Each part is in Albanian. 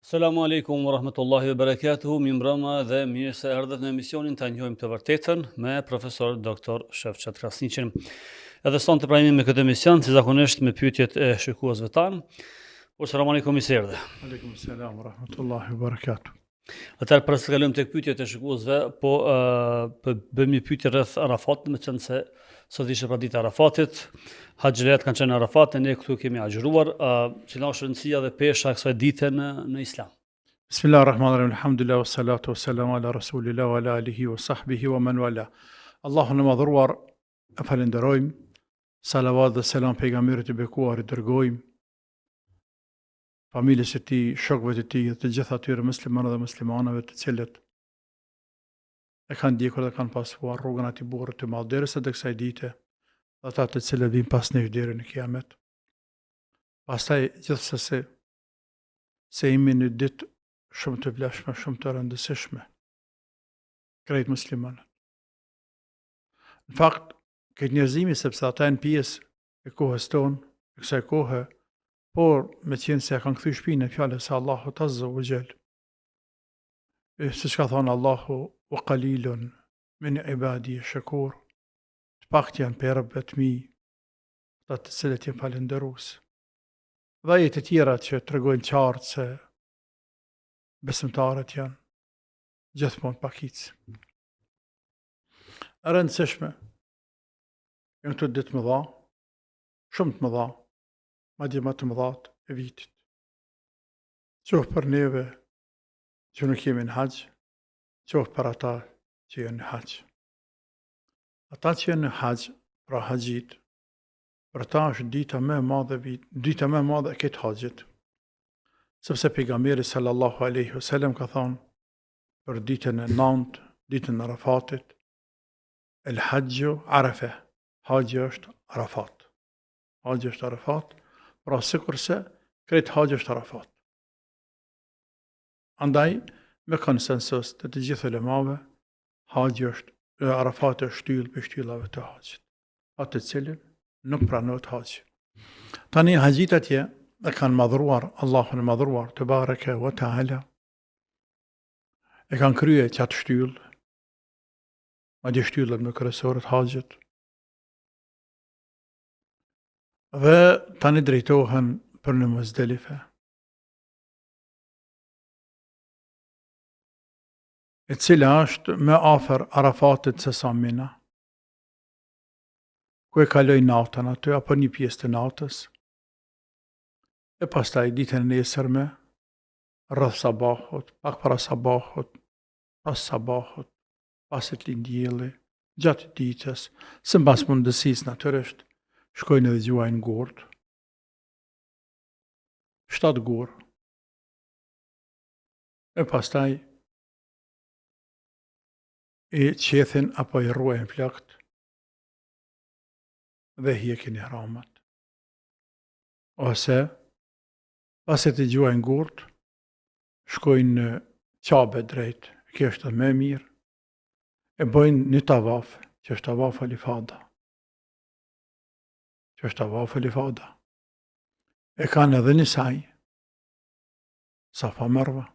Selamu alaikum wa rahmatullahi wa barakatuhu, mi mbrëma dhe mirë se erdhët në emisionin të njohim të vërtetën me profesor Dr. Shefqat Krasniqin. Edhe sonë të prajemi me këtë emision, si zakonisht me pyetjet e shikuesve tanë. Selamu alaikum, mi se erdhe. Aleikum selam wa rahmatullahi wa barakatuh. Atëherë për së kalojmë tek pyetjet e shikuesve, bëjmë një pyetje rreth Arafatit, me qenë se sot ishte pra dita e Arafatit, haxhëret kanë qenë në Arafat, e ne këtu kemi agjëruar, cila është rëndësia dhe pesha e kësaj dite në Islam. Bismillahirrahmanirrahim. Alhamdulillah wassalatu wassalamu ala rasulillah wa ala alihi wa sahbihi wa man wala. Allahun e madhruar e falenderojmë. Salavat dhe selam pejgamberit e bekuar i dërgojmë. Familjes së tij, shokëve të tij dhe të gjithë atyre muslimanëve dhe muslimanave të cilët e kanë ndjekur dhe kanë pasuar rrugën atij burrit të madh derisa të kësaj dite, dhe ata të cilët vinë pas nesh deri në kiamet. Pastaj gjithsesi se jemi në ditë shumë të vlefshme, shumë të rëndësishme, krejt muslimanët. Në fakt, këtë njerëzimi, sepse ata janë pjesë e kohës tonë, e kësaj kohe, por me qenë se kanë kthy shpinën e fjalës së Allahut Azza wa Jall. Siç ka thënë Allahu, wa qalilun min ibadi shakur. Të pakët janë për Rabbet mi, ata të cilët janë falënderues. Dhe ajet e tjera që tregojnë qartë se besimtarët janë gjithmonë pakicë. E rëndësishme, janë këto ditë mëdha, shumë të mëdha, madje më të mëdhat e vitit. Qoftë për neve që nuk jemi në haxh, qoftë për ata që janë në haxh. Ata që janë në haxh, pra haxhit, për ta është dita më e madhe dita më e madhe e këtë haxhit. Sepse pejgamberi sallallahu alaihi wasallam ka thënë për ditën e 9, ditën e Arafatit, el haxhu Arafa, haxhi është Arafat. Haxhi është Arafat, pra sikurse krejt haxhi është Arafat. Andaj, me konsensus të gjithë ulemave, haxhi është Arafat është shtyllë për shtyllave të haxhit, atë të cilën nuk pranohet haxhi. Tani haxhit atje e kanë madhruar Allahun e madhruar te bareke ve taala, e kanë kryer qatë shtyllë, madje shtyllën më kryesore të haxhit. Dhe tani drejtohen për në Muzdelife, e cila është më afër Arafatit se sa Mina, ku e kaloj natën aty, apo një pjesë të natës, e pastaj ditën e nesërme, rreth sabahut, pak para sabahut, pas sabahut, pas të lind dielli, gjatë ditës, sipas mundësisë natyrisht, shkojnë edhe gjuajnë gurë, 7 gurë, e pastaj i qethin apo i ruajnë flakt dhe hjekin ihramat. Ose, pas e të gjuajnë gurë, shkojnë në Qabe drejt, kjo është më e mirë, e bëjnë një tavaf, që është tavaf al-ifada. Që është tavaf al-ifada. E kanë edhe një saj, Safa Marwa,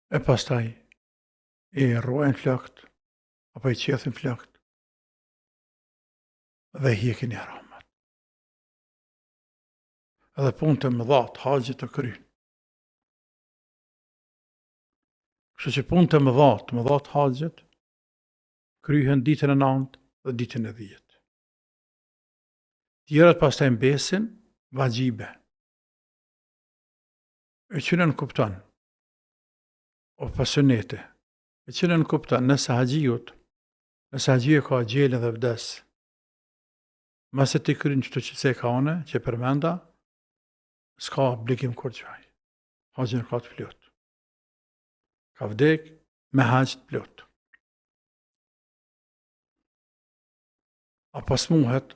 e pastaj i ruajnë flakt, apo i qethin flakt, dhe hjekin ihramat. Edhe punë të mëdha të haxhit të kryjnë. Kështu që punë të mëdha të haxhit kryhen ditën e 9 dhe ditën e 10. Tjerat pastaj mbesin vaxhibe. E që në kupton, o pasionete, e që në kupton nëse haxhiu ka gjelën dhe vdes, mase të kryen çdo që se ka one, që përmenda, s'ka obligim kur gjaj. Haxhin ka të plot. Ka vdek me haxh të plot. Apo smuhet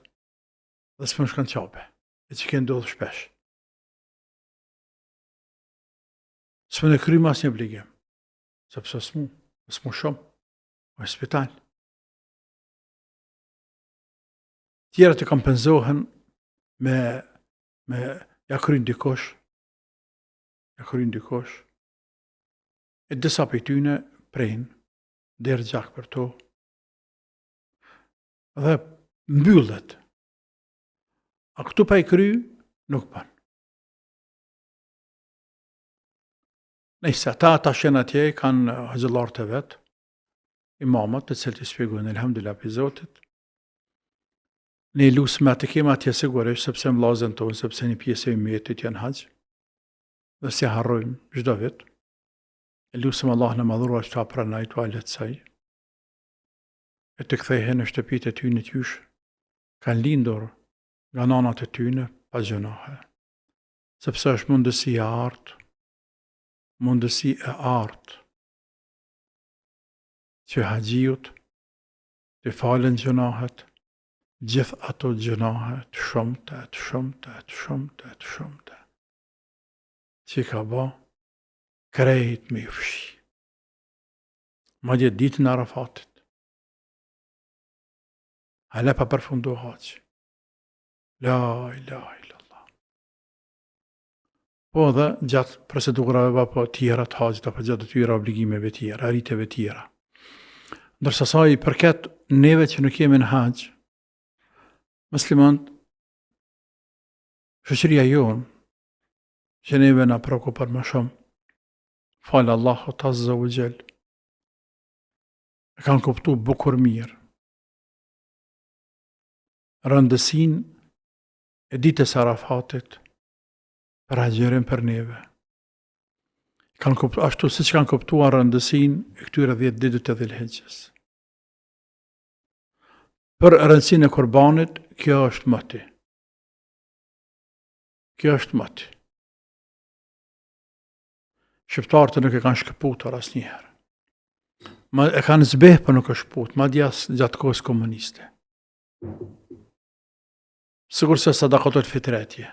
dhe s'më shkon Qabe, e që kënë ndodhë shpesh. S'më në krymë asë një obligim, sepse s'mu shumë, o e spital. Tjera të kompenzohen me ja kryen dikush, e kryen dikush, e disa prej tyne prejnë derë gjak për to, dhe mbyllet. A këtu pa i kry, nuk bën. Nëjse, ata shenë atje kanë hëgjëllarët e vetë, imamët, të cilët i shpjegojnë elhamdulillah për Zotit. Ne lusëm atë kema atje sigurisht, sepse mllazën tonë, sepse një pjesë e umetit janë haqë, dhe si harrojmë çdo vit. E lusëm Allah në madhuruar që ta pranaj të aletësaj, e të kthehen në shtëpitë e tyne qysh, kanë lindur nga nanat e tyne pa gjënohe, sepse është mundësi e artë, që haxhiut të falen gjënohet, gjithë ato gjënohet të shumëta, që ka ba, krejt me fshi. Madje ditën e Arafatit, hala pa përfundu haqë. La ilaha illallah. Po dhe gjatë procedurave apo tjera të haqët, apo gjatë tyra obligimeve tjera, arritjeve tjera. Ndërsa sa i përket neve që nuk jemi në haqë, muslimant, shoqëria jonë, që neve na prekupon më shumë, falë Allahut Azza wa Jall, e kanë kuptu bukur mirë rëndësinë e ditës Arafatit për agjerim për neve. Ashtu si që kanë kuptuar rëndësinë e këtyre 10 ditëve të Dhulhijhes. Për rëndësinë e kurbanit, kjo është mëti. Shqiptarët nuk e kanë shkëputur asnjëherë. E kanë zbeh për nuk e shkëput, madje as gjatë kohës komuniste. Sigur se sadakatul fitretje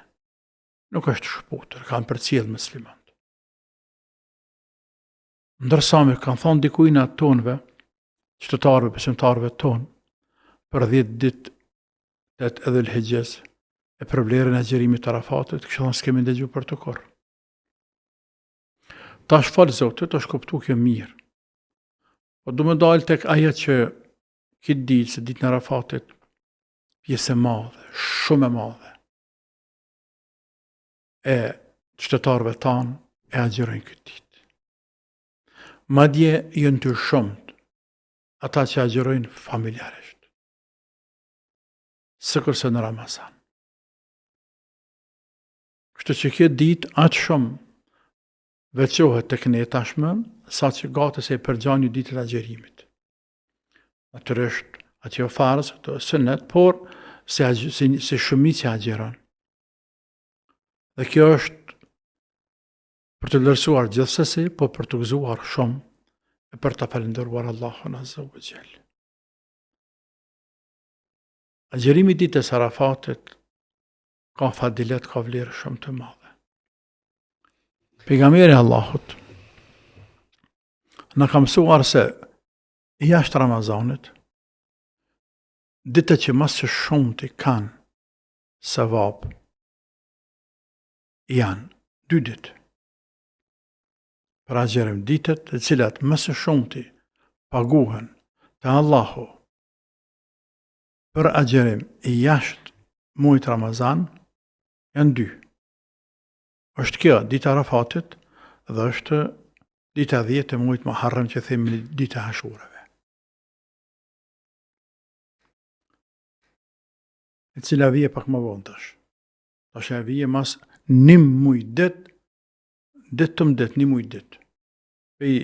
nuk është shkëputur, kanë përcjell muslimanët. Ndërsa me kanë thonë dikujna tonëve, qytetarëve, besimtarëve tonë, për 10 ditë të Dhulhijhes e për vlerën e agjerimit të Arafatit, kështu thonë s'kemi ndëgju për të korë. Tash falë Zotit, është kuptu kjo mirë. Po du me dalë tek ajo që këtë ditë, se ditë në Arafatit, pjesë e madhe, shumë e madhe, e qytetarëve tanë e agjerojnë këtë ditë. Madje jënë të shumët ata që agjerojnë familjarisht, sikur se në Ramazan. Kështu që këtë ditë atë shumë veçohet tek ne tashmë, sa që gati se i përgjan një ditë të agjerimit. Natyrisht, atë jo farz, atë sunnet, por se shumica që agjeron. Dhe kjo është për të vlerësuar gjithsesi, po për të gëzuar shumë e për të falendëruar Allahun Azza wa Jall. Agjerimi ditës Arafatit ka fadilet, ka vlerë shumë të madhe. Pejgamberi Allahut na ka mësuar se jashtë Ramazanit, ditët që mas së shumti kanë sevap janë 2 ditë. Për agjerim ditët të cilat më së shumti paguhen te Allahu për agjerim i jashtë muajit Ramazan janë 2. Është kjo dita Arafatit dhe është dita 10 e muajit Muharram që themi dita Ashurave. E cila vije pak më vonë tash. Tash e vije mas 1 muaj ditë, 1 muaj ditë. Pej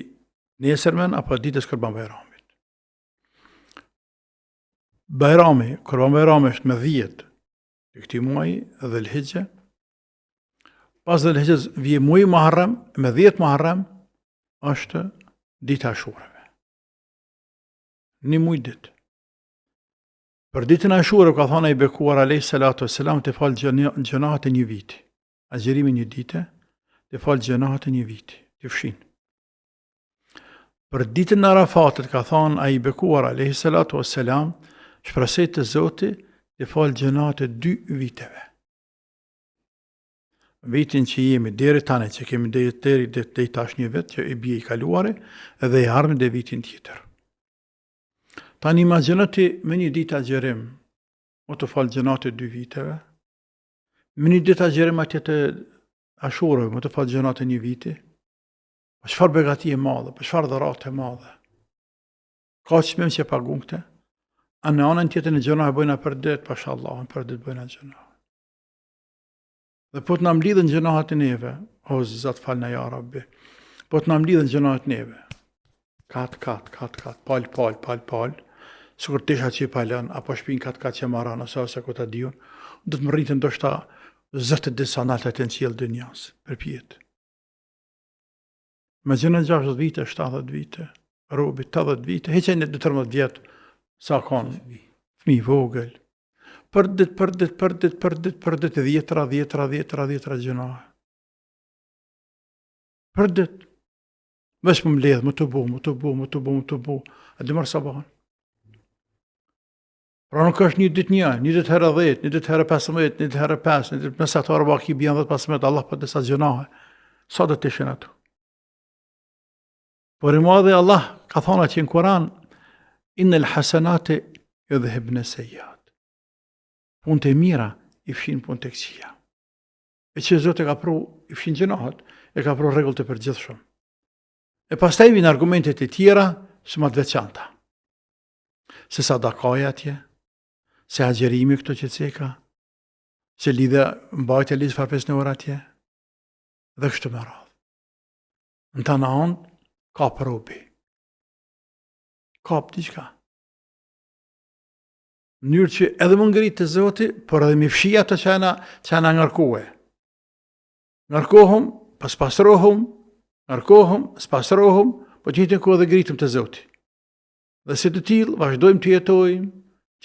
nesërmen apo ditës Kurban Bayramit. Kurban Bayrami është me 10 të këtij muaji dhe Dhulhijhe. Pas Dhulhijhes vije muaji Muharram, me 10 Muharram është dita Ashurave. 1 muaj ditë. Për ditën e Ashurave ka thënë ai bekuar alayhi salatu wassalam të fal gjunahet e një viti. Agjerimi një dite të fal gjunahet e një viti, të fshin. Për ditën e Arafatit ka thënë ai bekuar alayhi salatu wassalam, shpresoj të Zoti të fal gjunahet e 2 viteve. vitin që jemi deri tani, që kemi deri tash një vit që i bie i kaluari, edhe i ardhmë dhe vitin tjetër. Tani imagjino ti me një ditë agjerim, o të falë gjenate 2 viteve, me një ditë agjerim atje të ashurëve, më të falë gjenate 1 viti, për çfarë begati e madhe, për çfarë dhuratë e madhe. Ka çmim që pagun këte, a në anën tjetër në gjënohe bëjna për ditë, pashallah, për ditë bëjna gjënohe. Dhe po të na mlidhen gjënohat e neve, o zot falna ja Rabbi, po të na mlidhen gjënohat e neve, kat, pal, sikur të isha që i palën, apo shpin kat që maran, ose ku ta diun, do të më rritën ndoshta 20 disa nalët e në qilë dënjas, për pjetë. Me gjënë 60 vite, 70 vite, robi 80 vite, heqen e 14 vjetë, sa kanë, fmi vogël, për dit, dhjetra gjënohe. Për dit. Vesh më mledh, më të bu, a dy marë sabahën. Pra nuk është një dit një dit herë 10, një dit herë 15, një dit herë 5, një dit mesatarë baki bjanë 10-15, Allah për disa gjënohe. Sa dhe të ishen ato? Por i madhe Allah ka thona që në Kuran, innal hasanate yudhhibna sayyiat. Punët e mira i fshin punët e këqija. E që Zoti ka pru i fshin gjënohet, e ka pru rregull të përgjithshëm. E pastaj vijnë argumentet e tjera së më të veçanta. Se sadakaja atje, se agjerimi këto që ceka, se lidhe mbajtja lidhë farpes në orë atje, dhe kështu me radhë. Në të në anë, ka për robi. Ka për diqka. Në njërë që edhe më ngritë të Zoti, por edhe mi fshia të që ana ngarkohe. Ngarkohëm, pasrohëm, po që njëtën kohë dhe gritëm të Zoti. Dhe si të tilë, vazhdojmë të jetojmë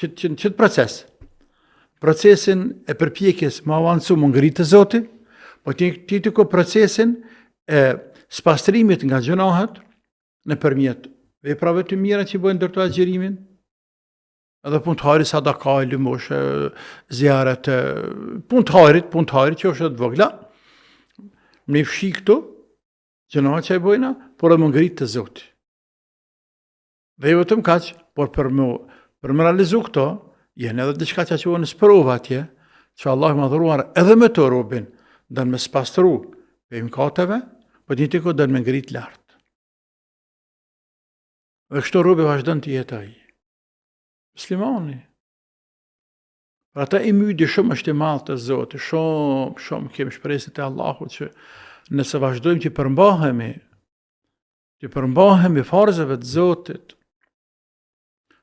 qëtë proces. Procesin e përpjekjes më avancu më ngritë të Zoti, po që njëtën kohë procesin e spastrimit nga gjënohet në përmjet veprave të mira që bojnë ndërto agjerimin, edhe punë të hajrit, sadaka, lëmosh, zjaret, punë të hajrit që është të vogla, me fshi këto, gjënohet që i bojna, por edhe më ngritë të Zoti. Dhe jo vetëm kaq, por për më realizu këto, jenë edhe diçka që quhen sprova atje, që Allah më dhuruar edhe me të robin, dhe me spastru për mëkateve, po një të kohë dhe me ngrit lartë. Dhe kështu robi vazhdon të jetë ai. Muslimani. Për ata i mydi shumë është i madh të Zotit, shumë kemi shpresën te Allahu që nëse vazhdojmë që përmbahemi farzave të Zotit,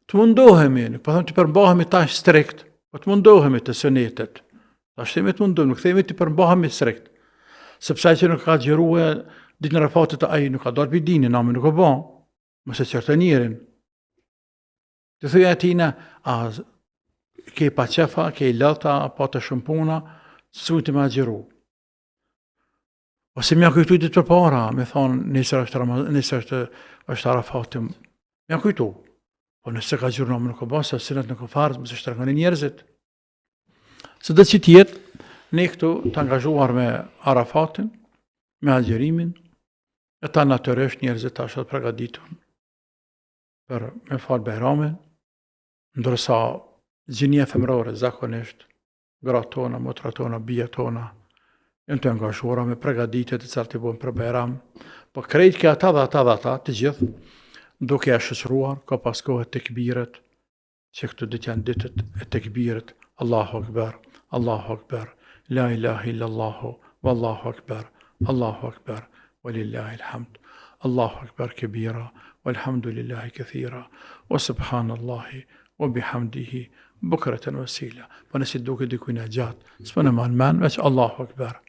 të mundohemi, nuk po them të përmbahemi tash strikt, po të mundohemi të sunetet. Tash themi të mundohemi, nuk themi të përmbahemi strikt. Sepse ai që nuk ka xhiruar ditën e Rafatit, ai nuk ka dalë për dinin, namë nuk e bën. Mos e çertë njërin. Të thëjë atina, ke pa qefa, ke i lëta, pa të shumë puna, su të me xhiru. Ose mja kujtu ditë për para, me thonë, nësër është Arafatim, mja kujtu. Po nëse ka gjurë nëmë nuk o basa, sinet nuk o farës, mësë shtrëngën e njerëzit. Se dhe që tjetë, ne këtu të angazhuar me Arafatin, me agjerimin, e ta natëresht njerëzit të ashtë pregaditun për me falë Bajramin, ndërsa gjinia femrore, zakonisht, gratë tona, motra tona, bia tona, jenë të angazhuara me pregaditet e cilat të bojnë për Bajram, po krejt ke ata dhe ata, të gjithë, duke e shëqruar, ka pas kohë të tekbiret, që këtu ditë janë ditët e tekbiret, Allahu Akbar, la ilaha illallahu, wallahu akbar, walillahi alhamd, Allahu Akbar kebira, walhamdulillahi kathira, wa subhanallahi, wa bihamdihi, bukratan wasila. Po nësi duke dikujna gjatë, s'po në man, veç Allahu Akbar.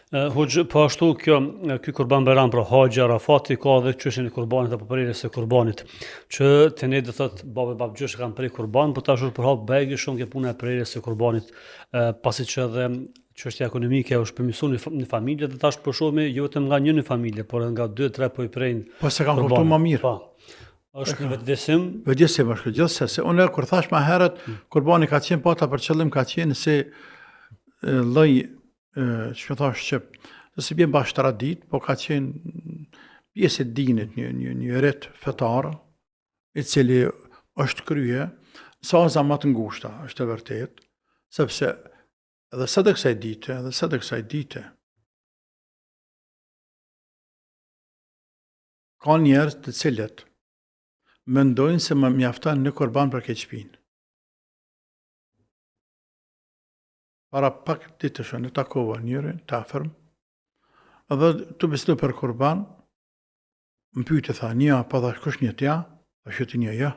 Hoxhë, po ashtu ky Kurban Bajram, pra Haxhi Arafati ka dhe çështjen e kurbanit apo prerjes së kurbanit, që te ne do thot babgjysh kanë prej kurban, po tash për hap begi shumë ke puna e prerjes së kurbanit, pasi që edhe çështja ekonomike është përmirësuar në familje, dhe tash po shohim jo vetëm nga një familje, por nga 2-3 po i prejnë. Po se kanë kuptuar më mirë. Po. Është një vetëdijsim. Vetëdijsim është gjithsesi. Unë kur thash më herët, kurbani ka qenë pata për qëllim, ka qenë se lloj që thash që se bjen bash tradit, po ka qenë pjesë e dinit, një rit fetar, i cili është krye sa më të ngushta, është e vërtet, sepse edhe sa të kësaj dite, ka njerëz të cilët mendojnë se më mjafton në kurban për keqpinë. Para pak ditësh në takova njërin të afërm, edhe të besoj për kurban, më pyeti tha, "Nia, po thash kush një tja?" Thash ti një ja.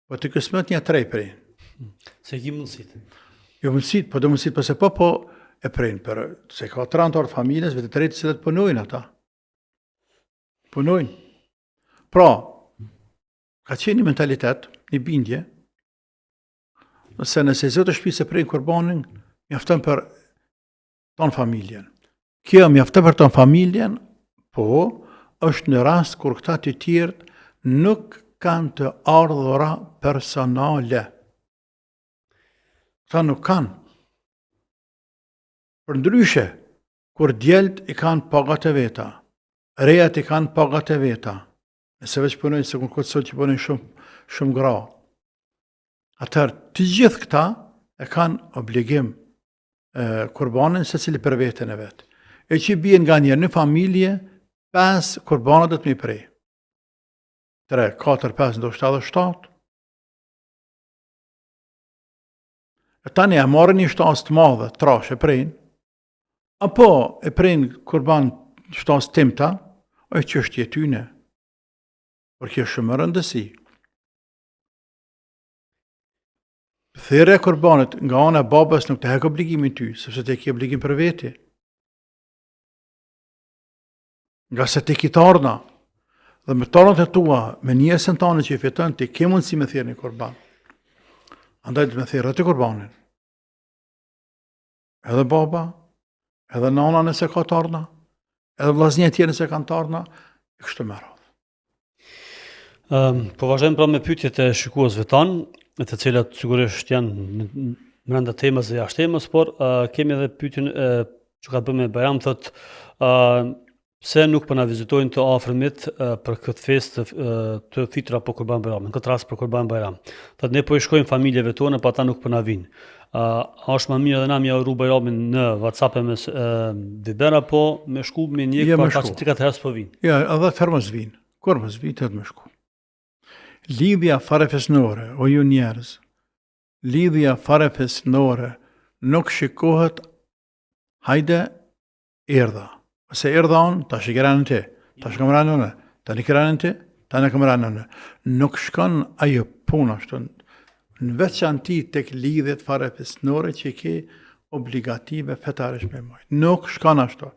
Po të kësmet një trej prej. Se ki mundësit. Jo mundësit, po do mundësit pëse po e prejnë, për se ka 30 orë familjes, vetë të rejtë cilët punojnë ata. Punojnë. Pra, ka qenë një mentalitet, një bindje, se nëse zotë shtëpi se prejnë kurbanin, mjaftën për tonë familjen. Kjo mjaftën për tonë familjen, po, është në rast kur këta të tjerë nuk kanë të ardhura personale. Këta nuk kanë. Për ndryshe, kur djelt i kanë pagat e veta, rejat i kanë pagat e veta, nëse veç punojnë se këtë sot që punojnë shumë gra. Atëherë, të gjithë këta e kanë obligim kurbanin se cili për vetën e vetë. E që bjen nga njerë në familje, 5 kurbanat dhe të mi prej. 3, 4, 5, ndoshta edhe 7. E tani e marrë një shtas të madhe, trash e prejnë, apo e prejnë kurban shtas timta, o e çështje tyne. Por kjo shumë rëndësi. Thirrja e kurbanit nga ana e babas nuk të hek obligimin ty, sepse te ke obligim për veti. Nga se te kitarna, dhe me tarnat e tua, me njesën tane që i fiton, ti ke mundësi me thirrë një kurban. Andaj të me thirrë të kurbanin. Edhe baba, edhe nana nëse ka tarna, edhe vllaznia tjerë nëse kanë tarna, e kështu me radhë. Po vazhdojmë pra me pyetjet e shikuesve tanë, të cilat sigurisht janë brenda temës dhe jashtë temës, por kemi edhe pyetjen që ka të bëjë me Bajram, thotë pse nuk po na vizitojnë të afërmit për këtë festë të Fitr apo Kurban Bayram, në këtë rast për Kurban Bayram. Thotë ne po i shkojmë familjeve tona, pa ata nuk po na vinë. Është më mirë edhe na mja uru Bayramin në WhatsApp e me Viber apo me shku me një pa që ti ka të herës po vinë. Ja, edhe të herë mos vinë. Kur mos vinë, të me shku. Lidhja farefesnore, o ju njerëz, lidhja farefesnore nuk shikohet hajde erdha. Se erdha unë, ta shikiranë ti, ta shkamranë unë, ta një kiranë ti, ta në kamranë unë. Nuk shkon ajo puna ashtu, në veçanti tek lidhjet farefesnore që ke obligative fetaresh me mojtë. Nuk shkon ashtu.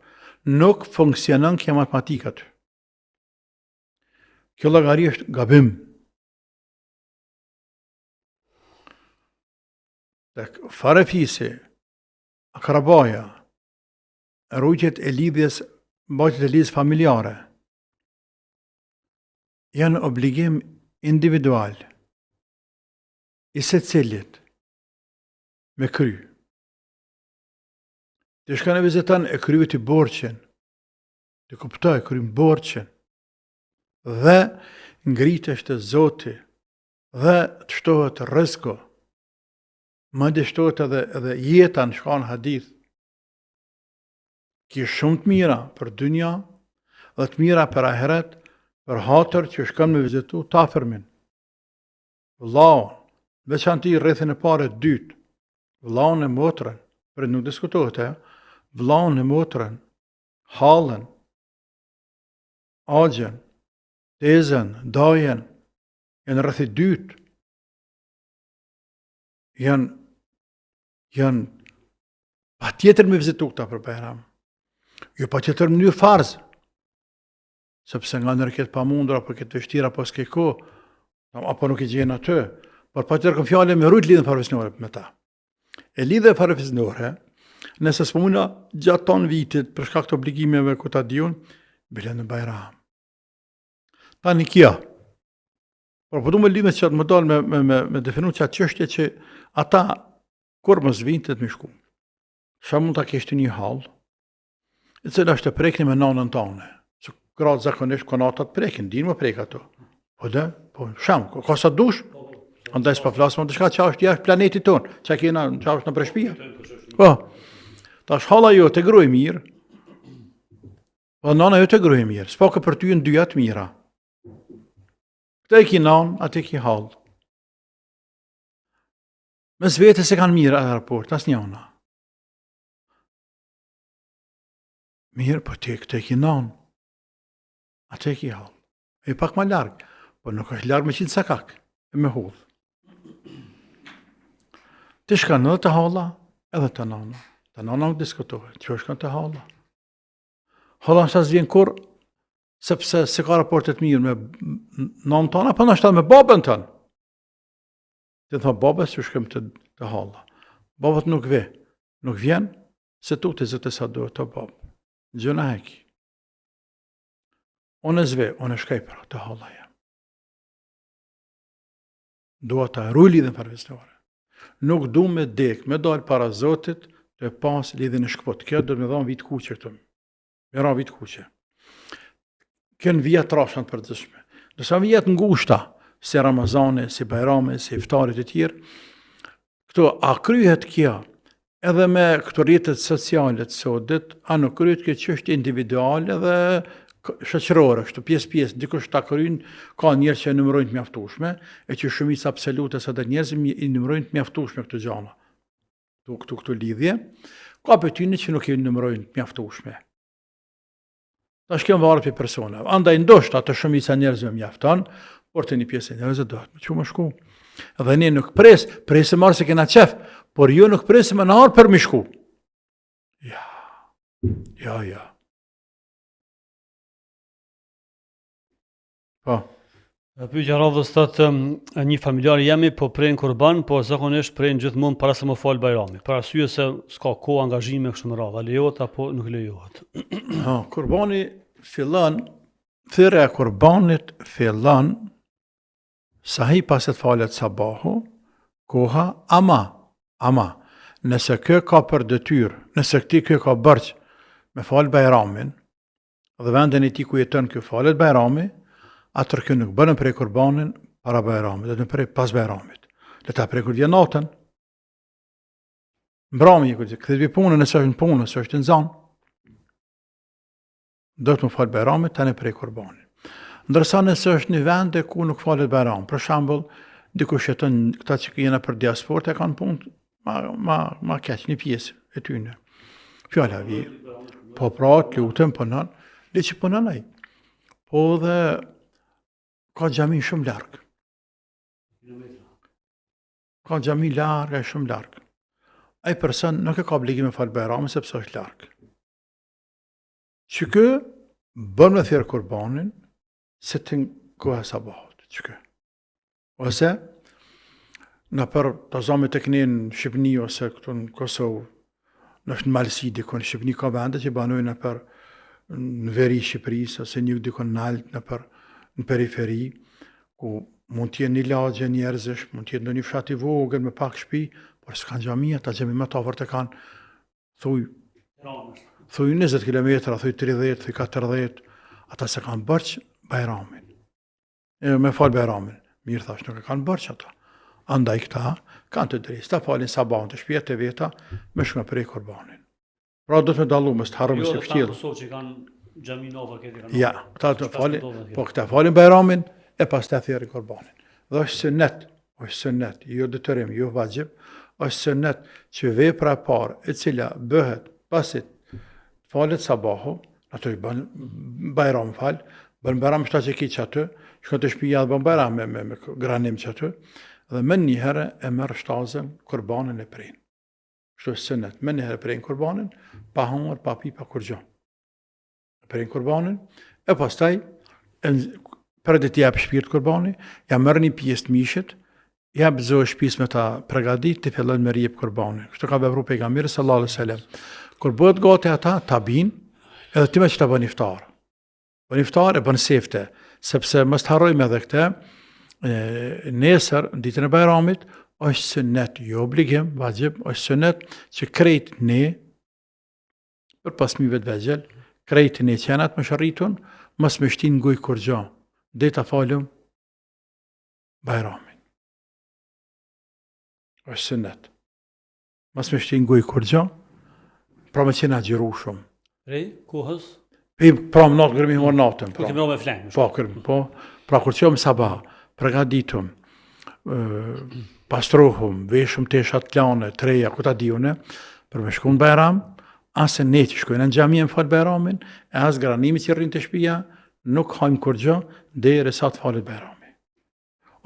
Nuk funksionon kjo matematika ty. Kjo llogari është gabim. Tek farefisi, akrabaja, rrugjet e lidhjes, mbajtjet e lidhjes familjare, janë obligim individual i secilit me kry. Të shkon e viziton e kryet i borxhin, të kuptoj krym borxhin, dhe ngritesh te Zoti, dhe të shtohet rreziku, madje shtohet edhe jeta në shkon hadith. Ki shumë të mira për dynja dhe të mira për ahiret, për hatër që shkon me vizitu të afërmin. Vllaun, veçanti rrethin e parë të dytë, vllaun e motrën, për nuk diskutohet vllaun e motrën, hallën, agjen, tezën, dajen, janë rrethi dytë. Janë pa tjetër me vizitu këta për Bajram. Jo pa tjetër mënyrë farzë, sepse nga nërë këtë pa mundur, apo këtë vështira, apo s'ke ko, apo nuk i gjenë atë, por pa tjetër këm fjale me rrujt lidhën farefisnore me ta. E lidhën farefisnore, nëse s'pomuna gjatë tonë vitit, për shkak të obligimeve ku ta diun, bilen në Bajram. Ta një kja. Por po du me lidhën që atë më dalë me definu që atë qështje që ata, kur më zvinë të të më shku. Sa mund ta kesh ti një hall, e cila është e prekni me nanën tane. Se gratë zakonisht konatat prekin, din më prek ato. Po dhe, po ka sa dush. Andaj s'pa flas më diçka që është jashtë planetit ton, që kena që është në preshpia. Po. Tash halla jote groj mirë. Po nana jote groj mirë. S'pa ka për ty në dyja të mira. Këtë e ki nanë, atë e ki hall. Mes vete se kanë mirë atë raport, as njëna. Mirë, po ti këtë e ki nanë. Atë e ki hall. E pak ma largë, po nuk është largë me 100 sakak, e me hodhë. Ti shkan edhe të halla, edhe të nana. Të nana nuk diskutohet, që shkan të halla. Halla në shtas vjen kur, sepse se ka raportet mirë me nanë tona, pa në shtas me babën tënë. Ti thë babës që shkem të halla. Babët nuk vjen, se tu të zëtë sa duhet të babë. Gjëna heki. Unë e zve, unë e shkaj për të halla jam. Dua të arruj lidhën farvestore. Nuk du me dek, me dalë para Zotit të pas lidhën e shkpot. Kjo do të me dhanë vitë kuqe këtu. Me ra vitë kuqe. Kënë vijat trashan të përdishme. Nësa vijat ngushta, si Ramazane, si Bajrame, si iftarit e tjirë, këto a kryhet kja, edhe me këto rritet socialet sotit, a nuk kryhet kjo që është individual edhe shoqërore, kështu pjesë, dikush ta kryjnë, ka njerëz që e numërojnë të mjaftueshme, e që shumica absolute sa të njerëzim i numërojnë të mjaftueshme këto gjana. Këtu lidhje, ka pëtyne që nuk i numërojnë të mjaftueshme. Tash kjo varet për persona. Andaj ndoshta të shumica njerëzve mjafton, por të një pjesë e njerëzve dohet me çu më shku. Dhe ne nuk presim marrë se kena qef, por jo nuk presim në arë për më shku. Ja. Po. Pyetja radhës thotë një familjar jemi po prejnë kurban, po zakonisht prejnë gjithmonë para se më fal Bajrami. Për arsye se s'ka kohë angazhime kështu me radhë. Lejohet apo nuk lejohet? Kurbani fillon, thirrja e kurbanit fillon sahi pas të falet sabahu, koha ama. Nëse kë ka për detyrë, nëse kë ka bërç me fal Bajramin, dhe vendin e tij ku jeton kë falet Bajrami, atër kjo nuk bërën prej kurbanin para Bajramit, dhe në prej pas Bajramit. Le ta prej kur vjen natën. Mbrami, këtë vi punën, nëse është në punë, nëse është në zanë. Do të më falë Bajramit, ta në prej kurbanin. Ndërsa nëse është një vende ku nuk falet Bajram, për shembull, dikush jeton këta që jena për diasport, e kanë punë ma keq, një pjesë e tyne. Fjala vi, po pra, lutem punon, le që punon ai. Po dhe ka xhami shumë larg. Ka xhami larg, e shumë larg. Ai person nuk e ka obligim me fal Bajramin sepse është larg. Çka bën me thirr kurbanin se të koha sabahut, çka. Ose në për të zonë të kënin në Shqipni ose këtu në Kosovë, në malësi dikon, Shqipni ka vende që banojnë në për në veri Shqipërisë, ose një dikon në altë në periferi, ku mund t'jenë një lagje njerëzish, mund t'jenë në një fshat i vogël me pak shtëpi, por s'kan xhamia, ta xhami më të afërt e kanë thuj 20 kilometra, thuj 30, thuj 40, ata se kanë bërç Bajramin. Me fal Bajramin. Mirë thash, nuk e kanë bërç ata. Andaj këta kanë të drejtë, ta falin sabahun të shtëpiat e veta me shkë prej kurbanin. Pra do të me dallu mes të harrëm se vërtet. Kosovë që kanë xhami nova këtë kanë. Ja, këta të falin, po këta falin Bajramin e pastaj thirrin kurbanin. Dhe është sunnet, jo detyrim, jo vajib, është sunnet që vepra e parë e cila bëhet pasi falet sabahu, ato i bën Bajram fal, bën Bajram shta që ki që aty, shkon të shtëpia dhe bën Bajram me granim që aty, dhe më një herë e merr shtazën kurbanin e prejnë. Kështu është sunnet, më një herë prejnë kurbanin, pa hangër, pa pi, pa kur gjë. Prejnë kurbanin, e pastaj për dhe t'jap shpirt kurbani, ja merr një pjesë të mishit, ja bëzoj shtëpisë me ta përgatit të fillon me rjep kurbani. Kështu ka vepruar pejgamberi sallallahu alaihi wasallam. Kur bëhet gati ata ta bin, edhe ti më që ta bën iftar. Bën iftar e bën sefte, sepse mos të harrojmë edhe këtë, nesër ditën e Bajramit është sunnet, jo obligim, vajib, është sunnet që krejt ne për pas fëmijëve të vegjël, krejtin e qenat më shërritun, mos më shtin ngoj kur gjë. Dhe ta falëm Bajramin. Është sunnet. Mos më shtin ngoj kur gjë, pra më qenë agjeru shumë. Prej kohës? Pra më natë kërëmi humor natën. Po kemi me flenë. Po, kërëmi, po. Pra kur qëmë sabah, pregaditëm, pastrohëm, veshëm të eshat lane, treja, ku ta diune, për me shku në Bajram, asë ne që shkojnë në gjami e më falë Bajramin, e asë granimi që rrinë të shpia, nuk hajmë kur gjë, dhe e resat falit Bajrami.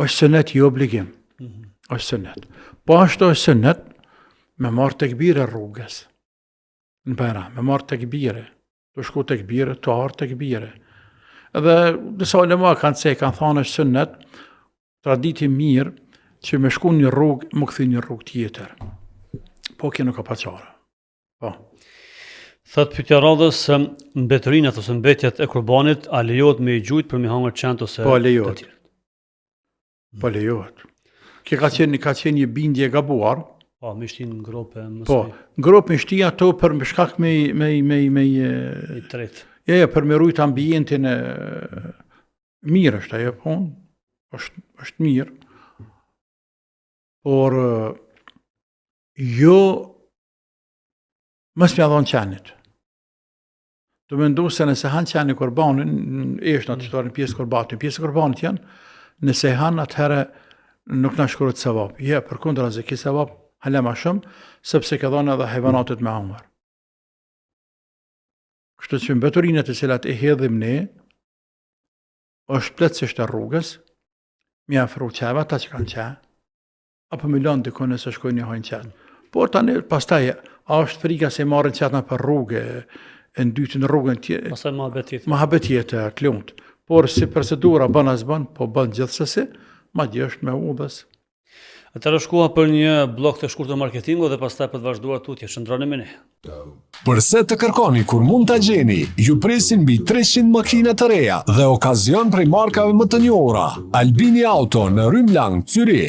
është sënet i obligim. është sënet. Po ashtu është sënet me marrë të këbire rrugës. Në Bajram, me marrë të këbire. Të shku të këbire, të arë të këbire. Edhe disa ulema kanë thonë është sënet, traditi mirë, që me shku një rrugë, më këthi një rrugë tjetër. Po kjo nuk ka pa qara. Po. Thot pyetja radhës, mbetërinat ose mbetjet e kurbanit, a lejohet me i gjujt për me hangër qent ose po lejohet. Po lejohet. Kjo ka qenë një bindje gabuar. Po, me shtin në grope. Po, grope me shti ato për me shkak me i tret. Ja, për me rujt ambientin mirë është ajo, po, është mirë. Por jo mos m'ja dhon qenit. Të mendu se nëse han qeni kurbanin, është në të shtuar në pjesë kurbanit. Pjesë kurbanit janë, nëse han atëherë nuk na shkruhet sevap. Ja, përkundra se ki sevap hala më shumë, sepse ka dhënë edhe hayvanatet me hangër. Kështu që mbeturinet e cilat e hedhim ne, është plotësisht e rrugës, mi afro qeva, ta që kanë qenë, apo me lanë dikone se shkojnë një hajnë qenë. Por tani, pastaj, a është frika se marrin qetna për rrugë, e në dytë në rrugën tjetë. Pastaj ma habet jetë të lumt. Por si procedura bën as bën, po bën gjithsesi, madje është me udhës. Atëherë shkua për një blok të shkurtër marketingu dhe pastaj për të vazhduar tutje, shëndroni me ne. Përse të kërkoni kur mund ta gjeni, ju presin mbi 300 makina të reja dhe okazion prej markave më të njohura. Albini Auto në Rrym Lang, Zyri,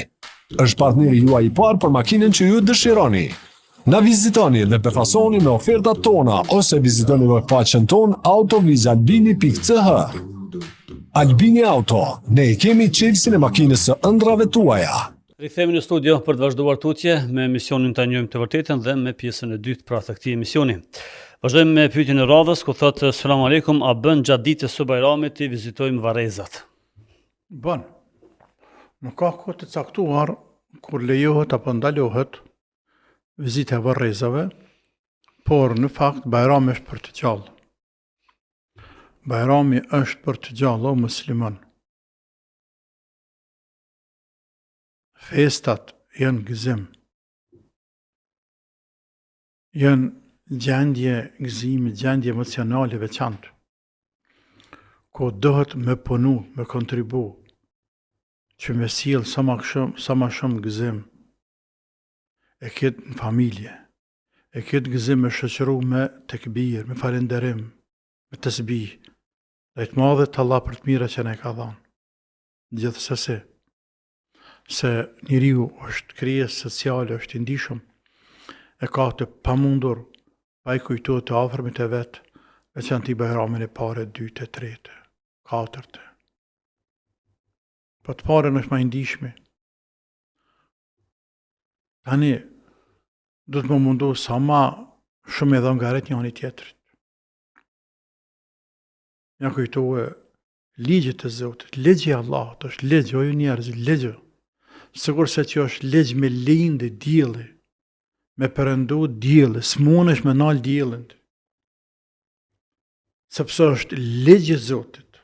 është partneri juaj i parë për makinën që ju dëshironi. Na vizitoni dhe befasoni me ofertat tona ose vizitoni webfaqen ton autovizalbini.ch. Albini Auto, ne i kemi qelsin e makinës së ëndrave tuaja. Rikthehemi në studio për të vazhduar tutje me emisionin Ta njohim të vërtetën dhe me pjesën e dytë pra të këtij emisioni. Vazhdojmë me pyetjen e radhës ku thotë selam aleikum, a bën gjatë ditës së Bajramit të vizitojmë varrezat? Bën. Nuk ka kohë të caktuar kur lejohet apo ndalohet vizita e varrezave, por në fakt Bajrami është për të gjallë. Bajrami është për të gjallë o musliman. Festat janë gëzim. Janë gjendje gëzimi, gjendje emocionale veçantë. Ku dohet me punu, me kontribu, që me sjellë sa ma shumë gëzim. E këtë në familje. E këtë gëzim me shoqëru me tekbir, me falenderim, me tasbih. Dhe të madhet Allah për të mira që ne ka dhanë. Gjithsesi. Se njeriu është krijesë sociale, është i ndihshëm, e ka të pamundur, pa i kujtohet të afërmit e vet, veçantë i Bajramin e parë, dytë, tretë, katërtë. Po të parën është më i ndihshme. Tani do të më mundu sa ma shumë edhe ngaret njëri tjetrit. Ja kujtohet ligjit e Zotit, ligji i Allahut, është ligj, o ju njerëz, ligj. Sigur se që është ligj me lindë dielli, me përëndu dielli, s'munesh me nal diellin. Sepse është ligj i Zotit.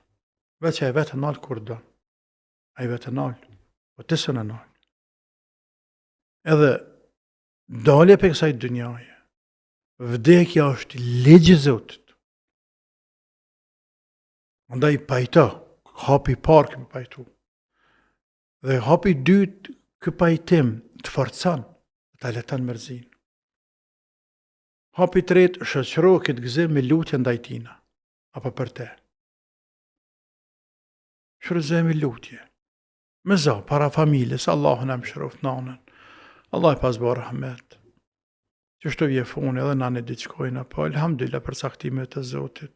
Veç ai vetë nal kur do. Ai vetë nal, po të së në nal. Edhe dalje për kësaj dynjaje, vdekja është ligj i Zotit. Andaj pajto, hapi parë këmë pajtu. Dhe hapi dytë kë pajtim të forcan, të letan mërzin. Hapi tretë shoqëro këtë gëzim me lutje ndaj tina, apo për te. Shërëzë me lutje. Me za, para familjes, Allahun e më shëroft nanën. Allah i pasbë rahmet. që shto vje funi edhe na në diçkojnë, po alhamdulillah për saktimet e Zotit.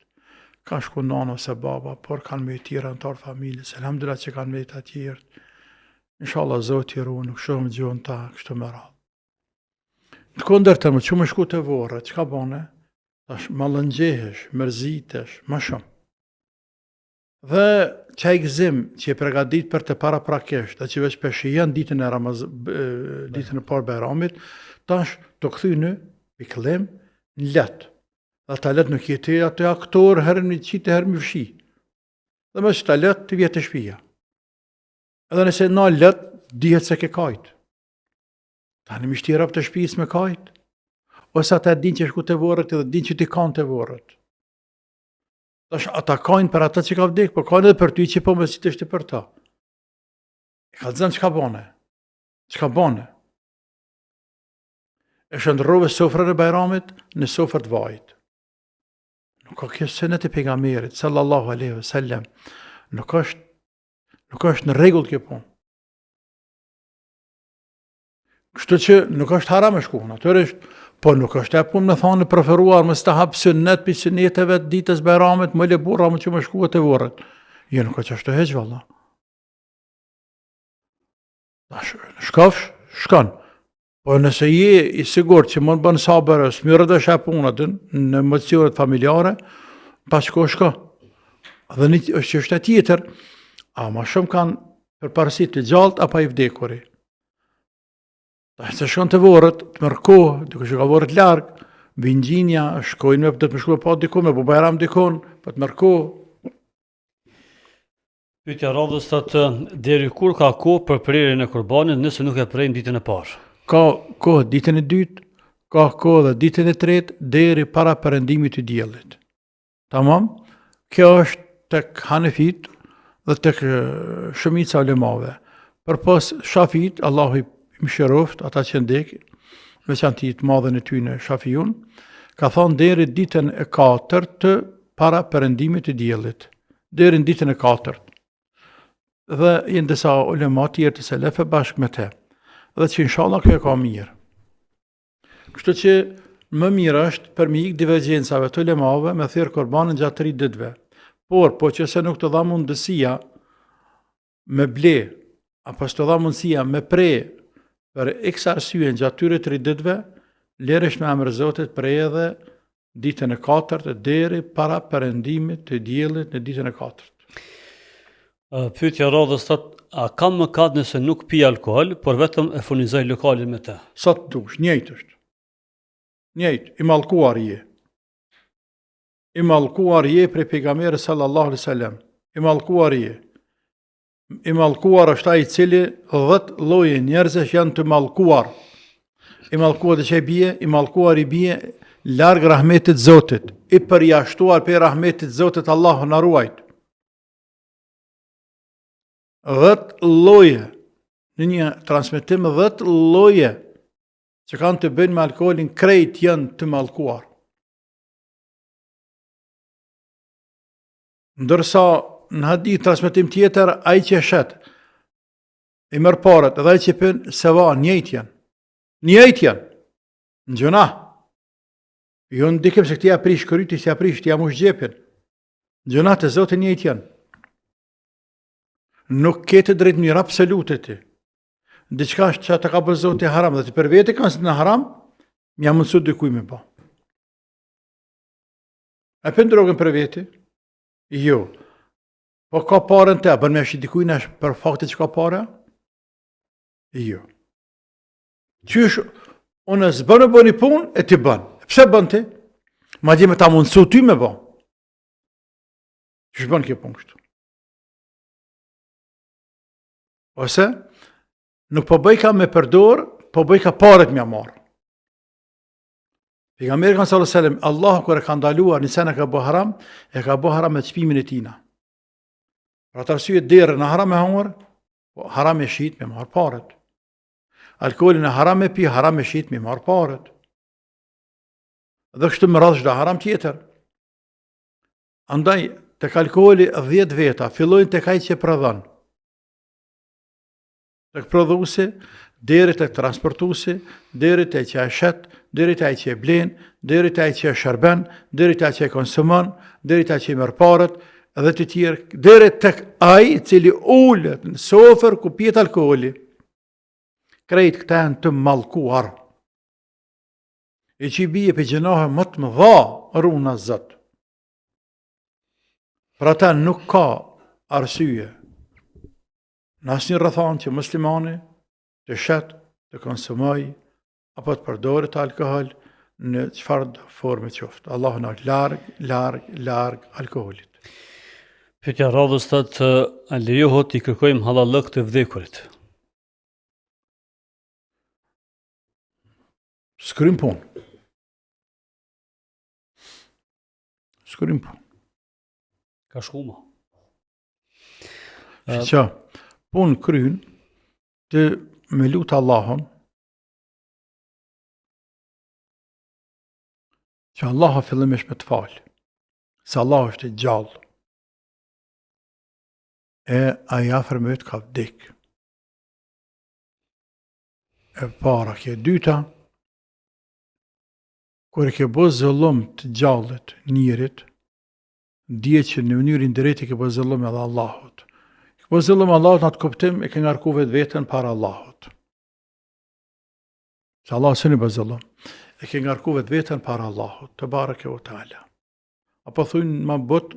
Ka shku nana ose baba, por kanë me tjera në tarë familjes, alhamdulillah që kanë me të atjertë. Inshallah Zoti i ruaj, nuk shohëm gjuhën ta, kështu me radhë. Në kondër të më që më shku të vorë, që ka bane? Tash ma lëngjehesh, mërzitesh, ma shumë. Dhe qaj gëzim që je pregadit për të para prakesht, dhe që veç peshijan ditën e parë Bajramit, tash të këthynë, pikëllim, në letë. Dhe ta letë nuk jeti atë aktor, herën një qitë, herën një fshi. Dhe me që ta letë, të vjetë të shpija. Edhe nëse na letë, dihet se ke kajtë. Ta në mishtira për të shpijës me kajtë. Ose ata din që shku të vorët edhe din që ti kanë të vorët. Tash ata kanë për ata që ka vdek, po kanë edhe për ty që po mësit është për ta. E ka zënë që ka bane? Që ka bane? E shëndrove sofrën e Bajramit në sofrët vajt. Nuk ka kjo sënet e pejgamberit, sallallahu aleyhi ve sellem. Nuk është në rregull kjo punë. Kështu që nuk është haram e shku, natyrisht, po nuk është e punë me thonë preferuar më sta hap sunnet për sunneteve të ditës Bajramit, më le burra më që më shku të vorët. Jo, nuk është ashtu heq valla. Shkafsh, shkan. Po nëse je i sigurt që mund bën sabër, smyrë dhe shë punët në emocionet familjare, pa shko. Dhe është çështje tjetër, a ma shumë kanë përparësi të gjallët apo i vdekuri. Se shkon të vorët, të mërkohë, duke që ka vorët largë, vingjinja, shkojnë me të përshkuve pa dikon, me bu Bajram dikon, pa të mërkohë. Pyetja radhës thotë, deri kur ka kohë për prerjen e kurbanit nëse nuk e prejmë ditën e parë? Ka kohë ditën e dytë, ka kohë dhe ditën e tretë, deri para perëndimit të diellit. Tamam? Kjo është tek Hanefit dhe tek shumica ulemave. Përpos Shafit, Allahu i mëshiroft, ata që ndek, veçanti të madhen e tyre Shafiun, ka thonë deri ditën e 4 para perëndimit të diellit. Deri në ditën e 4. Dhe janë disa ulema tjerë të selefe bashkë me te. Dhe që inshallah kjo ka mirë. Kështu që më mirë është për mi ikë divergjencave të ulemave me thirr kurbanin gjatë 3 ditëve. Por, po që se nuk të dha mundësia me ble, apo së të dha mundësia me pre për x arsye gjatë tyre 3 ditëve, leresh me emër Zotit prej edhe ditën e 4 deri para perëndimit të diellit në ditën e 4. Pyetja radhës thotë, a kam mëkat nëse nuk pi alkool, por vetëm e furnizoj lokalin me të? Sa të dush, njëjtë është. Njëjtë, i mallkuar je. I mallkuar je prej pejgamberit sallallahu alaihi wasallam. I mallkuar je. I mallkuar është ai i cili 10 lloje njerëzish janë të mallkuar. I mallkuar dhe që i bie, i mallkuar i bie larg rahmetit Zotit. I përjashtuar për rahmetit Zotit, Allahu na ruajt. 10 lloje, në një transmetim 10 lloje që kanë të bëjnë me alkoolin, krejt janë të mallkuar. Ndërsa në hadith transmetim tjetër, ai që shet i merr parat, edhe ai që pën seva njëjtë janë. Njëjtë janë. Në gjuna. Jo ndikim se këti aprish kryti, si aprish, ti amush gjepin. Në gjuna të Zotin njëjtë janë. Nuk ketë drejt mënyrë absolute ti. Diçka që të ka bërë Zoti haram dhe të për vete kanë në haram, më jam mundësu dikuj me ba. E për drogën për vete? Jo. Po ka parën te, bërë me është dikuj në për faktit që ka para? Jo. Qysh, unë zbënë bë një punë, e ti bënë. Pse bënë ti? Ma di me ta mundësu ty me ba. Qysh bënë kjo punë kështu? Ose, nuk po bëjka me përdor, po bëjka paret mja marë. Pejgamberi sallallahu alaihi wasallam, Allahu kur e ka ndaluar nëse e ka bë haram, e ka bë haram me çmimin e tina. Për atë arsye derë në haram e hangër, haram e shit me marë paret. Alkoolin e haram e pi, haram e shit me marë paret. Dhe kështu më radh çdo haram tjetër. Andaj tek alkooli 10 veta, fillojnë tek ai që prodhon. Tek prodhuesi, deri tek transportuesi, deri tek që e shet, deri te ai që e blen, deri te ai që e shërben, deri te ai që e konsumon, deri te ai që i merr parët, edhe të tjerë, deri tek ai i cili ulet në sofër ku pijet alkooli. Krejt këta janë të mallkuar. E që i bije për gjënohë më të mëdha runa Zot. Për ata nuk ka arsye në asnjë rrethon që muslimani të shet, të konsumoj apo të përdoret alkool në çfarë forme qoftë. Allahu na larg alkoolit. Pyetja radhës thotë, a lejohet i kërkojmë halallëk të vdekurit? S'krym punë. S'krym punë. Ka shkuma. Që punë kryn të me lutë Allahun që Allah fillimisht me të falë, se Allah është i gjallë, e aja fërmët ka vdik. E para, kje dyta, kur e ke bo zëllum të gjallit njërit, dje që në mënyrën drejt e ke bo zëllum edhe Allahut. Ke bo zëllum Allahut në atë kuptim e ke ngarku vetë vetën para Allahut. Se Allah së një bo zëllum. E ke ngarku vetë vetën para Allahut, të barëke o ta'ala. Apo thujnë ma bot,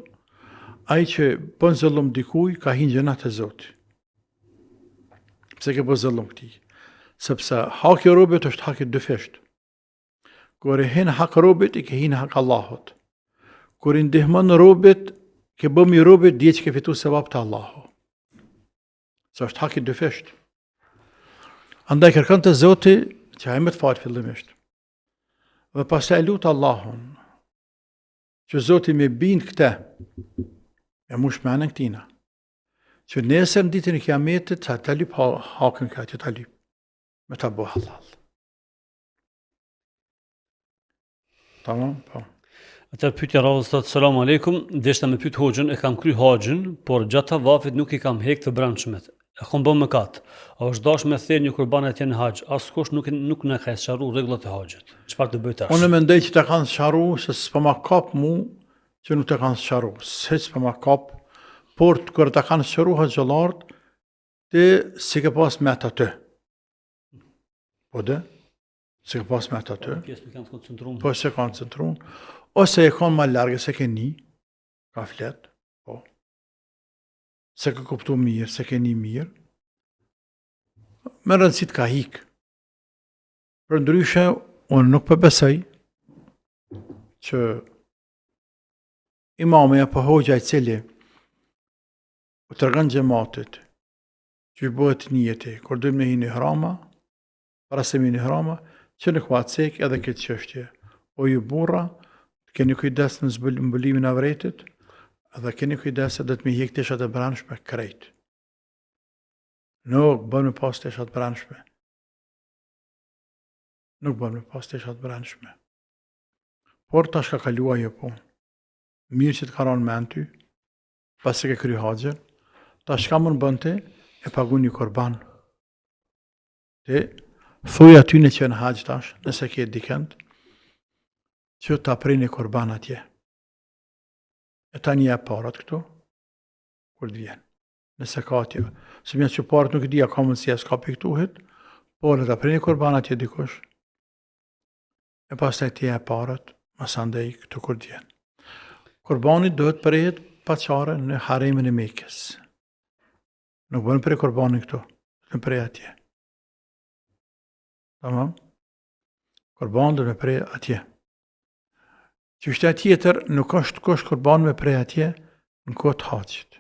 ai që bën zëllum dikuj, ka hinë gjenat e Zoti. Pse ke bën zëllum këti? Sepse haki robit është haki dyfisht. Kur e hinë hak robit, i ke hinë hak Allahut. Kur i ndihmon robit, ke bëmi robit, dje që ke fitu sevap të Allahu. Se është haki dyfisht. Andaj kërkon të Zoti, që hajme të falë fillimisht. Dhe pastaj lutë Allahun, që Zoti me bind këte, e mush menën këtina, që nesër në ditën e kiametit, sa të lyp hakën ka që të lyp, me të bëhë halal. Tamam, po. Atëherë pyetja radhës thotë, selam aleikum, deshta me pyet hoxhën, e kam kry haxhin, por gjatë tavafit nuk i kam hek të brendshmet. E kam bën mëkat. A është dash me thënë një kurban atje në haxh, askush nuk na ka sqaruar rregullat e haxhit. Çfarë të bëj tash? Unë mendoj që të kanë sqaru, se s'po ma kap mu, që nuk të kanë sqaru, se s'po ma kap, por kër të kanë sqaru haxhëllarët, ti si ke pas me të aty. Po dhe? Si ke pas me të aty. Pjesë nuk kanë koncentruar. Po se koncentruar. Ose e kanë ma largë, se ke një, ka flet, po. Se ke kuptu mirë, se ke një mirë. Me rëndësit ka hikë. Për ndryshe, unë nuk përbesoj që imame apo hoxha i cili u tërgën gjematit që i bëhet njëti, kur dojmë me hini hrama, para se me hini hrama, që në kva cek edhe këtë qështje. O ju burra, keni kujdes në mbëllimin e vretit, edhe keni kujdes se dhe të mi hik të ishat e branshme krejt. Nuk bën me pas të ishat branshme. Nuk bën me pas të ishat branshme. Por tash ka kalua jo punë. Mirë që të karon me në ty, pas se ke kry haxhën, tash ka mund bënte, e pagun një korban. Te, thuj aty në që në haxh tash, nëse ke dikend, që ta prej një korban atje. E ta një e parat këtu, kur të vjen. Nëse ka atje. Se mja që parat nuk i dhja ka mundësia s'ka piktuhet, por e ta prej një korban atje dikush. E pas të tje e parat, masandej këtu kur të vjen. Korbani duhet prejet pa qare në haremin e Mekës. Nuk bën prej korbanin këtu, në prej atje. Tamam? Korban duhet me prej atje. Qështja tjetër nuk është kush korban me prej atje në kohë të haxhit,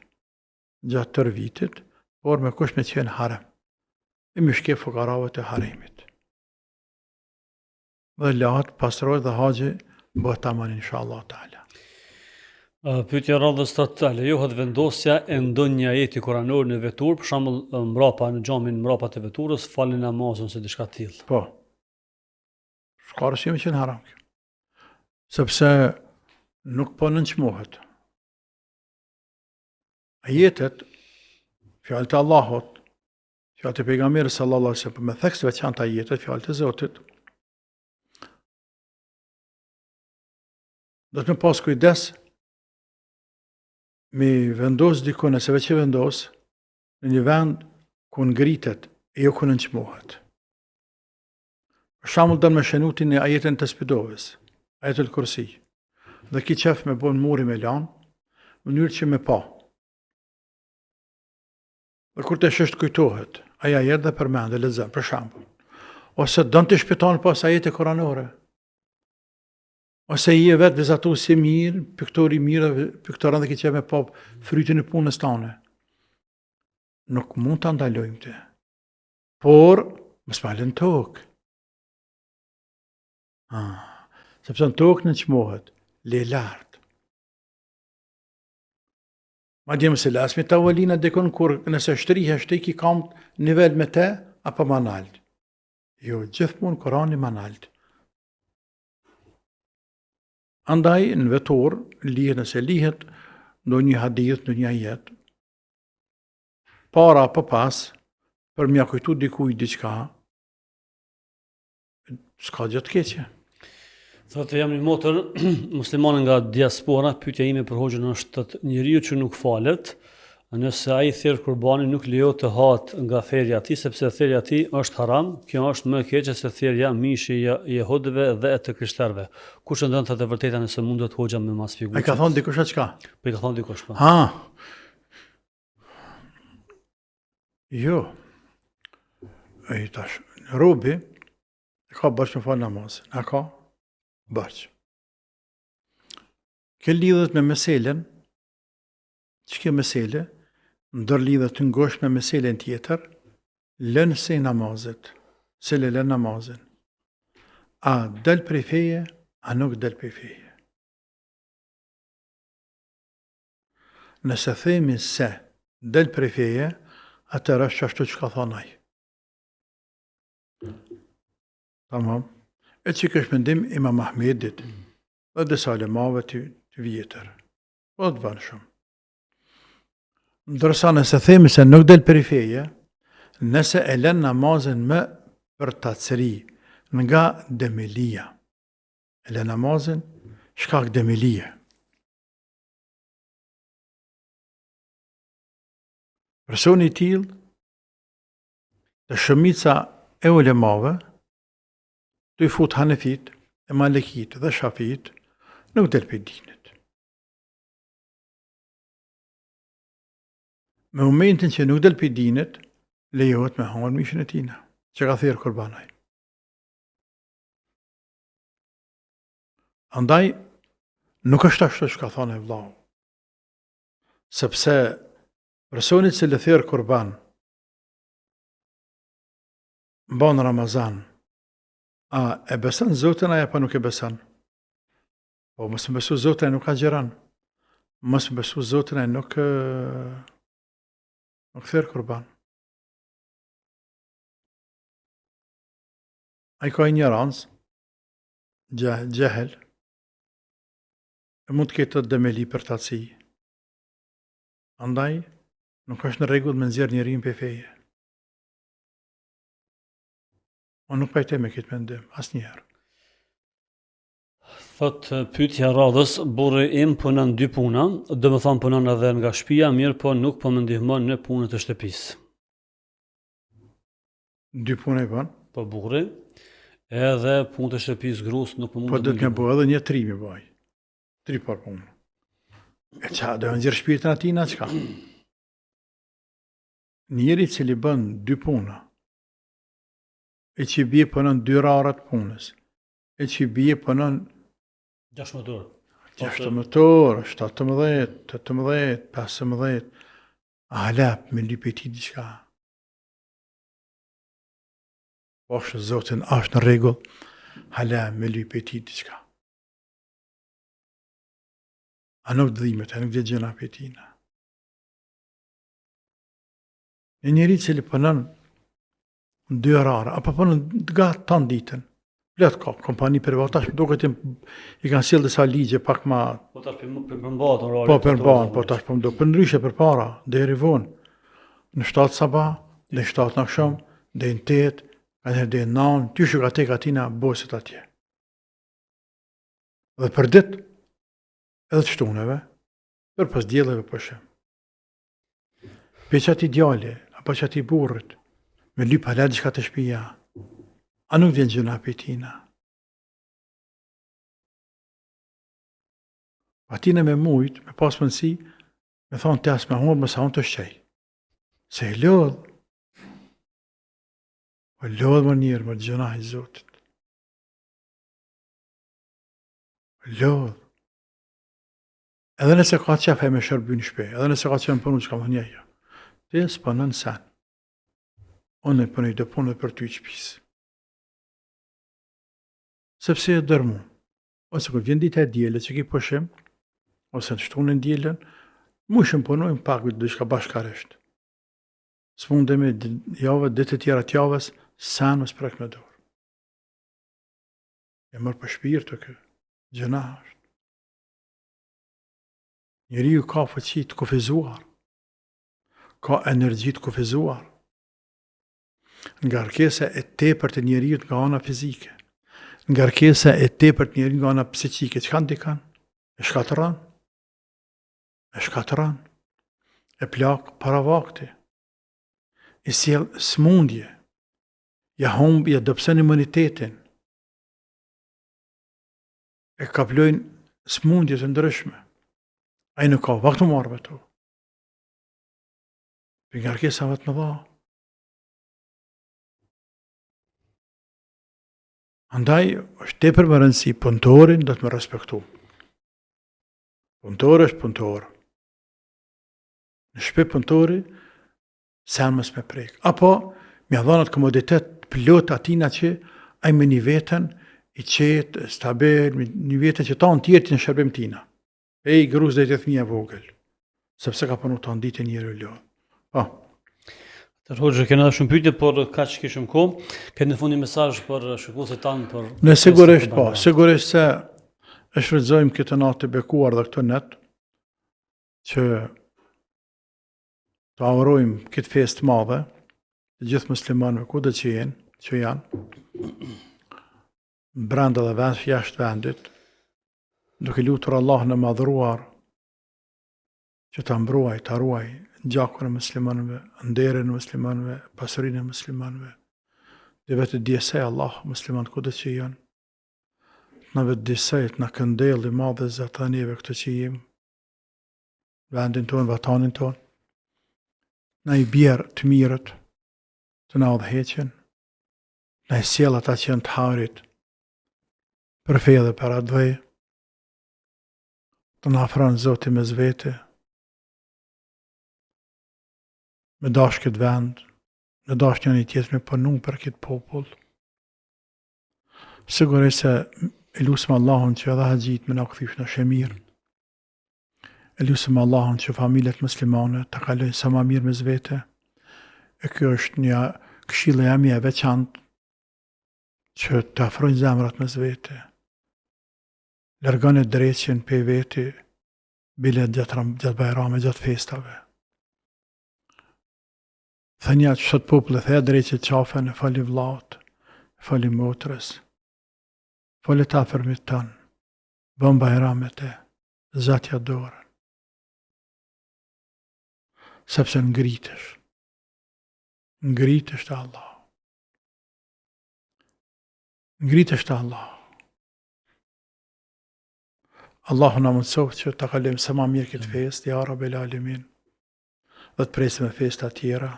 gjatë tër vitit, por me kush me qenë harem, e mishke fukarave të haremit. Dhe lahat pasrojt dhe haxhi bëhet taman inshallah ta'ala. Pyetja radhës thotë, lejohet vendosja e ndonjë ajeti kuranor në vetur, për shembull mbrapa në xhamin mbrapa të veturës, falin namazin ose diçka të tillë. Po. S'ka arsyje me qenë haram kjo. Sepse nuk po nënçmohet. Ajetet, fjalët e Allahut, fjalët e pejgamberit sallallahu alaihi wasallam, me theks të veçantë ajetet, fjalët e Zotit, do të me pas kujdes me vendos diku nëse veç e vendos në një vend ku ngritet e jo ku nënçmohet. Për shembull do me shenutin në ajetin të spidovës, ajetul kursi. Dhe ki qef me bon muri me lanë, në mënyrë që me pa. Dhe kur të shështë kujtohet, aja jetë dhe përmend dhe lexon, për shembull. Ose don të shpjeton pas ajete koranore. Ose i e vetë vizatu si mirë, piktori mirë, piktoran dhe ki qef me pa frytin e punës tane. Nuk mund të ndalojmë të. Por, më s'malën tokë. Sepse në tokë në qmohet, le lartë. Ma djemë se lasmi të avalina dekon kur nëse shtrihe ki kam nivel me te, apo ma naltë. Jo, gjithmonë Korani ma naltë. Andaj në vetor, lihet nëse lihet, do një hadith, do një ajet, para apo pas, për mja kujtu dikuj diqka, s'ka gjë të keqe. Thotë jam një motër muslimane nga diaspora, pyetja ime për hoxhën është të njeriu që nuk falet, nëse ai thirr kurbanin nuk lejohet të hahet nga therrja e tij sepse therrja e tij është haram, kjo është më e keqe se therrja mishi e jehudëve dhe e të krishterëve. Kush e ndan të vërtetën nëse mundet hoxha më mas shpjegoj. Ai ka thonë dikush çka? Po i ka thonë dikush po. Jo. Ai tash robi ka bërë fal namaz. A ka? Bërë. Ke lidhet me meselen, që ke mesele, ndër lidhet të ngosht me meselen tjetër, lënë se namazet, se le lënë namazin. A del prej feje, a nuk del prej feje. Nëse themi se del prej feje, atër është ashtu që ka thonaj. Tamam. E që kështë mendim Imam Ahmedit dhe disa ulemave të vjetër. Po të vanë shumë. Ndërsa nëse themi se nuk del prej feje, nëse e lën namazin më për tacëri, nga demelia. E lën namazin shkak demelie. Personi i tillë, të shumica e ulemave, të i fut Hanefit, e Malikit dhe Shafit, nuk del për dinit. Me momentin që nuk del për dinit, lejohet me hangër mishin e tina, që ka thirë kurbanaj. Andaj, nuk është ashtu që ka thonë e vlau. Sepse personit që le thirë kurban, mban Ramazan, a e besan Zotin aja pa nuk e besan? Po mësë më besu Zotin aja nuk ka gjeran. Mësë më besu Zotin aja nuk thirë kurban. A i ka ignorancë, gjehel, e mund të ketë të demeli për tatësi. Andaj, nuk është në rregull me nxjerr njerin për feje. Unë nuk pajtoj me këtë mendim, asnjëherë. Thot pyetja radhës, burri im punon 2 puna, do të thonë punon edhe nga shtëpia, mirë po nuk po më ndihmon në punët e shtëpisë. 2 puna i bën? Po burri, edhe punët e shtëpisë gruas nuk po mund Po do të më bëj edhe një trimi bëj. 3 par punë. E qa, do nxjerr shpirtin atina çka? Njeri që li bën 2 puna, e që i bje punon 2 rarat punës, e që i bje punon 16 orë. 16 orë, 17, 18, 15, alap me lypi ti diçka. Po është Zotin është në rregull, hala me lypi ti diçka. A nuk dhimet, a nuk dhe gjena për tina. Një njeri që li pënën 2 orare, apo pënën nga tanë ditën, letë ka, kompani private, tash më duket i kanë sjellë disa ligje pak ma... Po tash përmbahet orari. Po përmbahet, po tash për për ndryshe për para, deri vonë. Në 7 sabah, dhe 7 në akşam, dhe në 8, kanë dhe në 9, ty shuka tek atina bosit atje. Dhe për ditë, edhe të shtuneve, për pas djellëve përshem. Pe që ati djale, apo që ati burrit, me lyp halal diçka të shpija, a nuk vjen gjëna për tina. Atina me mujt, me pas mundësi, me thonë të asë me humë, mësa unë të shqej. Se e lodhë, o lodhë më njërë, më gjëna i Zotit. Lodhë. Edhe nëse ka qef e me shërby në shpej, edhe nëse ka qef në punu që ka më njëja. Të së pënën sen. Unë e pënej dhe punë për ty qëpis. Sepse e dërmu. Ose kër vjen dita e djele që ki pëshim, ose në shtunën djelen, mu shëm punojmë pak dhe shka bashkaresht. Së mundemi javë, ditë tjera të javës, sen më sprek me dorë. E mërë për shpirë të kë, gjëna është. Njëri ju ka fëqi të kufizuar, ka energji të kufizuar, nga rkesa e tepër të njeriut nga ana fizike, nga rkesa e tepër të njeriut nga ana psikike, që kanë dikan? E shkatëran, e plak para vakti, e sjell smundje, ja humb, ja dëpsen imunitetin, e kaplojnë smundje të ndryshme. Ai nuk ka vakt të marrë me to. Për nga rkesave të mëdha. Andaj, është tepër më rëndësi, punëtorin do të më respektu. Punëtori është punëtor. Në shpe punëtori, sen mës me prek. Apo, mja dhonat komoditet plot atina që ai me një vetën i qetë, stabil, një vetën që ta në tjerë të në shërbim tina. E i gruz dhe të thmija vogël, sepse ka punu të andit e njëri u ljohë. Po. Të Hoxhë, kena edhe shumë pyetje, por ka që kishëm kohë. Këtë në fundi mesazh për shikuesit tanë për... Ne sigurisht, po, sigurisht se e shfrytëzojmë këtë natë të bekuar dhe këtë net, që të aurojmë këtë festë madhe, të gjithë muslimanëve ku dhe që janë, brenda dhe vend jashtë vendit, duke lutur Allah në madhruar që të mbruaj, të ruaj gjakun e muslimanëve, nderin e muslimanëve, pasurinë e muslimanëve. Dhe vetë djesej Allah musliman kudo që janë. Na vetë djesej të na këndell i madhe Zot të neve këtë që jemi, vendin tonë, vatanin tonë. Na i bjerë të mirët, të na udhëheqen, na i sjell ata që janë të harit, për fe dhe për atë dhej, të na afron Zoti me zvete, me dash këtë vend, me dash një tjetër me punu për këtë popull. Sigurisht se e lusim Allahun që edhe haxhit me na kthysh në shemir. E lusim Allahun që familjet muslimane të kalojnë sa më mirë me zvete. E kjo është një këshilla jam e veçantë që të afrojnë zemrat me zvete. Largoni dreqjen pe veti, bile gjatë bajrame, gjatë festave. Thënja që sot popullë theja dreqje qafen, e fali vllaut, e fali motrës, fali ta afërmit tanë, bën bajramet e, zatja dorën. Sepse ngritesh të Allah. Ngritesh të Allah. Allahu na mundsoft që ta kalojmë sa më mirë këtë festë, ja Rabbel Alamin. Dhe të presim me festa tjera,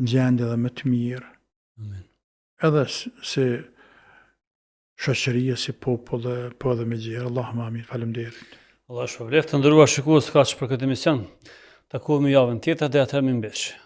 në gjendje dhe më të mirë. Amen. Edhe si shoqëria, si popull, po edhe me gjerë. Allahumma amin. Faleminderit. Allah shpëlbeft. Të nderuar shikues, kaq për këtë emision. Takohemi javën tjetër dhe atëherë mirëmbëjtje.